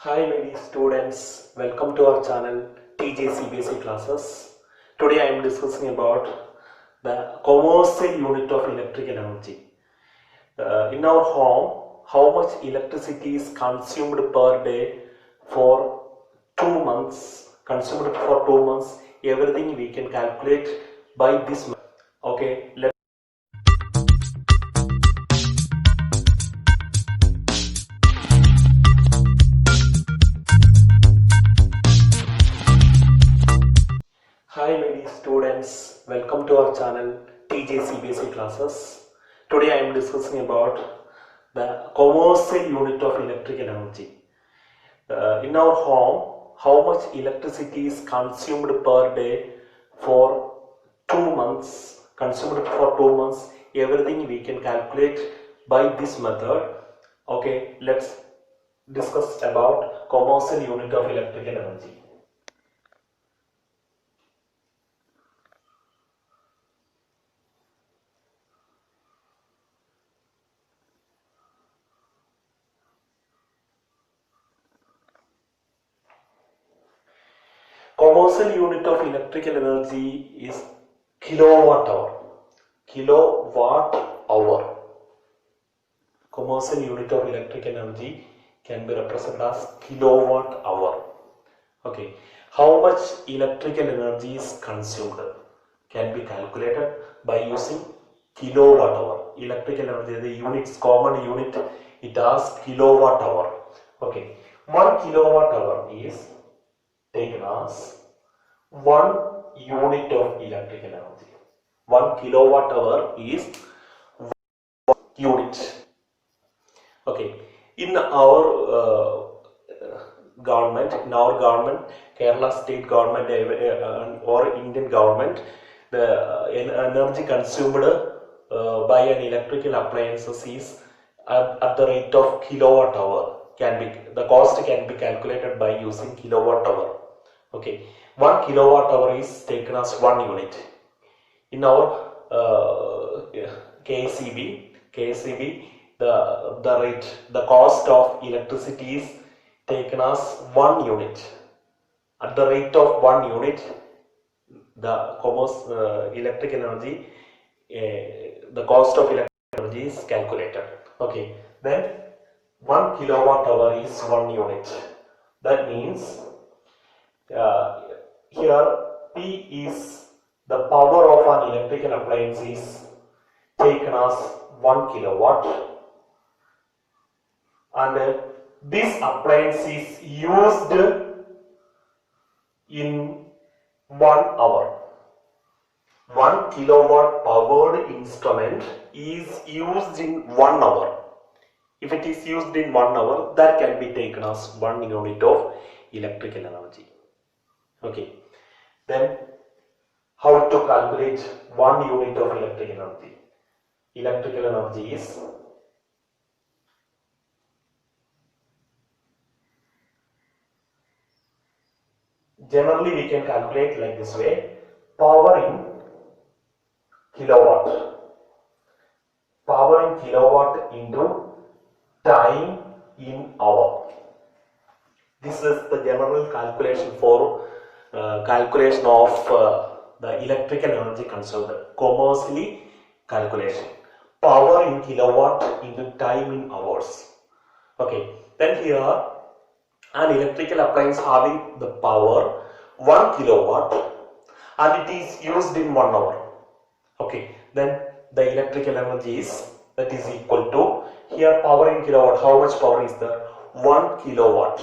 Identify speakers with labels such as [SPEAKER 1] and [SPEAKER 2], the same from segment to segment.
[SPEAKER 1] Hi many students, welcome to our channel TJC Basic Classes. Today I am discussing about the commercial unit of electrical energy. In our home, how much electricity is consumed per day for 2 months, everything we can calculate by this method. Okay, Hi many students, welcome to our channel TJC Basic Classes. Today I am discussing about the commercial unit of electrical energy. In our home, how much electricity is consumed per day for 2 months, everything we can calculate by this method. Okay, let's discuss about commercial unit of electrical energy. Commercial unit of electrical energy is kilowatt hour. Kilowatt hour. Commercial unit of electrical energy can be represented as kilowatt hour. Okay. How much electrical energy is consumed can be calculated by using kilowatt hour. Electrical energy, the units, common unit, it has kilowatt hour. Okay. 1 kilowatt hour is taken as 1 unit of electrical energy. 1 kilowatt hour is 1 unit. Okay. In our government, Kerala state government or Indian government, the energy consumed by an electrical appliances is at the rate of kilowatt hour. The cost can be calculated by using kilowatt hour. Okay, 1 kilowatt hour is taken as 1 unit. In our KCB, the cost of electricity is taken as 1 unit. At the rate of 1 unit, the electric energy, the cost of electric energy is calculated. Okay, then 1 kilowatt hour is 1 unit. That means here P is the power of an electrical appliance is taken as 1 kilowatt, and this appliance is used in 1 hour. 1 kilowatt powered instrument is used in 1 hour. If it is used in 1 hour, that can be taken as 1 unit of electrical energy. Okay, then how to calculate 1 unit of electric energy? Electrical energy is generally we can calculate like this way: power in kilowatt. Power in kilowatt into time in hour. This is the general calculation for calculation of the electrical energy consumed. Commercially calculation. Power in kilowatt into time in hours. Okay. Then here an electrical appliance having the power 1 kilowatt and it is used in 1 hour. Okay. Then the electrical energy is that is equal to, here power in kilowatt, how much power is there? 1 kilowatt.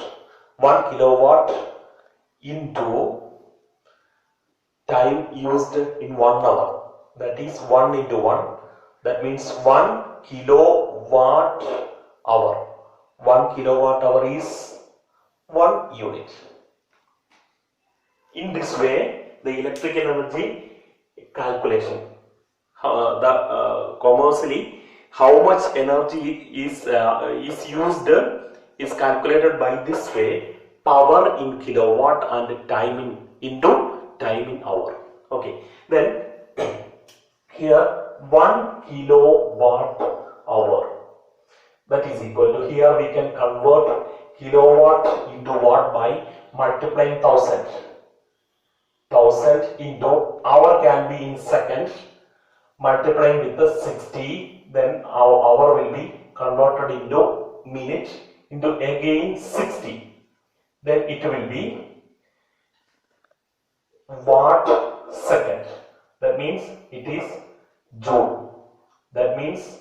[SPEAKER 1] 1 kilowatt into time used in 1 hour, that is 1 into 1, that means 1 kilowatt hour. 1 kilowatt hour is 1 unit. In this way, the electrical energy calculation, commercially how much energy is used is calculated by this way: power in kilowatt and time into time in hour. Okay, then here 1 kilowatt hour, that is equal to, here we can convert kilowatt into watt by multiplying 1000. 1000 into hour can be in second, multiplying with the 60, then our hour will be converted into minute into again 60. Then it will be watt second. That means it is joule. That means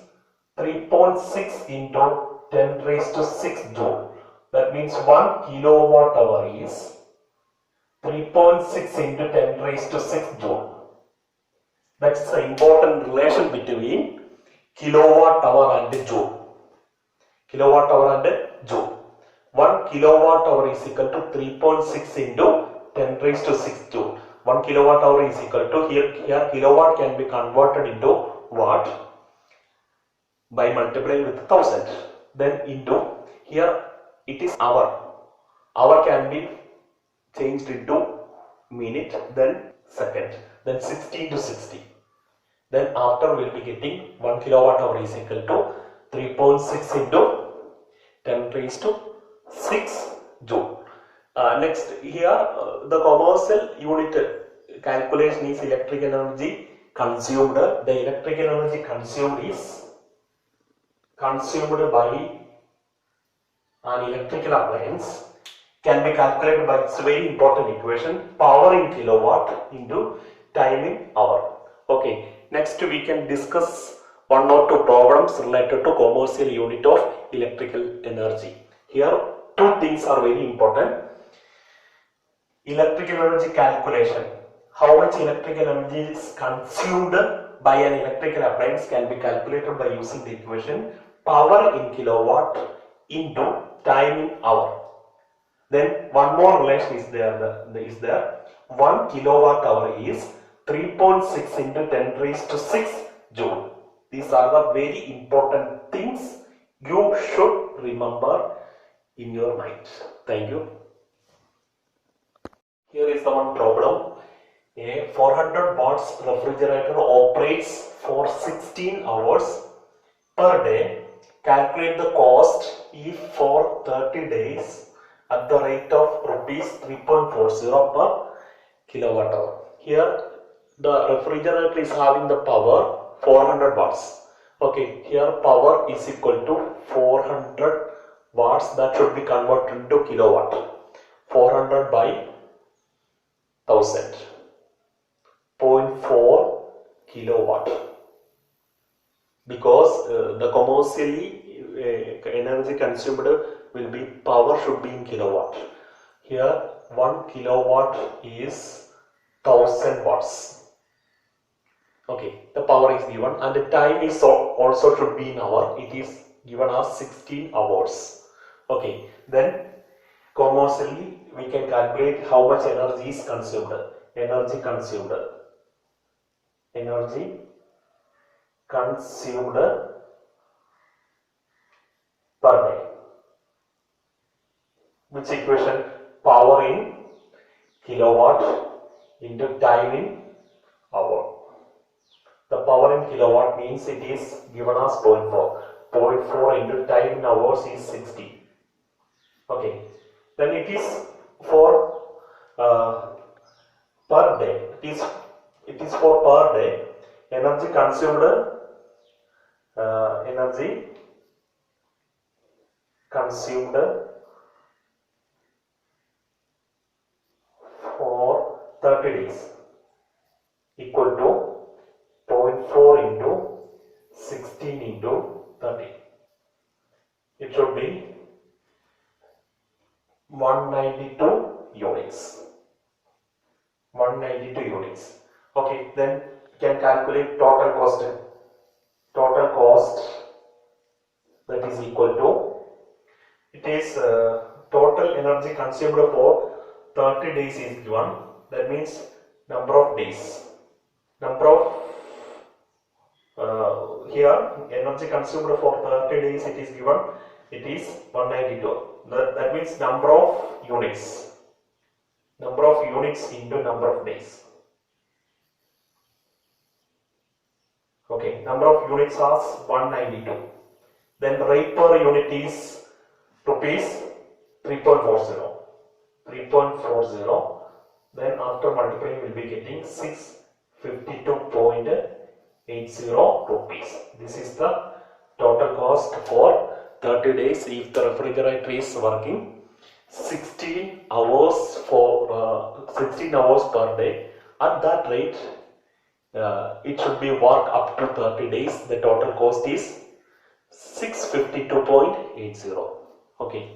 [SPEAKER 1] 3.6 into 10 raised to 6 joule. That means 1 kilowatt hour is 3.6 into 10 raised to 6 joule. That's the important relation between kilowatt hour and joule. Kilowatt hour and joule. 1 kilowatt hour is equal to 3.6 into 10 raised to 6 joule. 1 kilowatt hour is equal to, here kilowatt can be converted into watt by multiplying with 1000. Then into, here it is hour. Hour can be changed into minute, then second, then 60 into 60. Then after we will be getting 1 kilowatt hour is equal to 3.6 into 10 raised to 6 joule. Next, here the commercial unit calculation is electric energy consumed. The electric energy consumed is consumed by an electrical appliance can be calculated by its very important equation, power in kilowatt into time in hour. Okay, next we can discuss one or two problems related to commercial unit of electrical energy. Here two things are very important. Electrical energy calculation. How much electrical energy is consumed by an electrical appliance can be calculated by using the equation power in kilowatt into time in hour. Then one more relation is there. 1 kilowatt hour is 3.6 into 10 raised to 6 joule. These are the very important things you should remember in your mind. Thank you. Here is the one problem. A 400 watts refrigerator operates for 16 hours per day. Calculate the cost if for 30 days at the rate of rupees 3.40 per kilowatt hour. Here the refrigerator is having the power 400 watts. Okay, here power is equal to 400 watts, that should be converted into kilowatt. 400 by 1000, 0.4 kilowatt. Because the commercially energy consumed will be, power should be in kilowatt. Here 1 kilowatt is 1000 watts. Okay, the power is given and the time is also should be in hour. It is given as 16 hours. Okay, then commercially we can calculate how much energy is consumed. Energy consumed per day. Which equation? Power in kilowatt into time in hour. The power in kilowatt means it is given as 0.4. 0.4 into time in hours is 60. Okay. Then it is for per day. It is for per day. Energy consumed for 30 days equal to 0.4 into 16 into 30. It should be 192 units. 192 units. Okay, then you can calculate total cost. Total cost, that is equal to, it is total energy consumed for 30 days is given. That means number of days. Number of here energy consumed for 30 days it is given. It is 192. That means number of units. Number of units into number of days. Okay, number of units as 192. Then rate per unit is rupees 3.40. 3.40. Then after multiplying we'll be getting 652.80 rupees. This is the total cost for 30 days if the refrigerator is working 16 hours for 16 hours per day. At that rate, it should be work up to 30 days. The total cost is 652.80. Okay.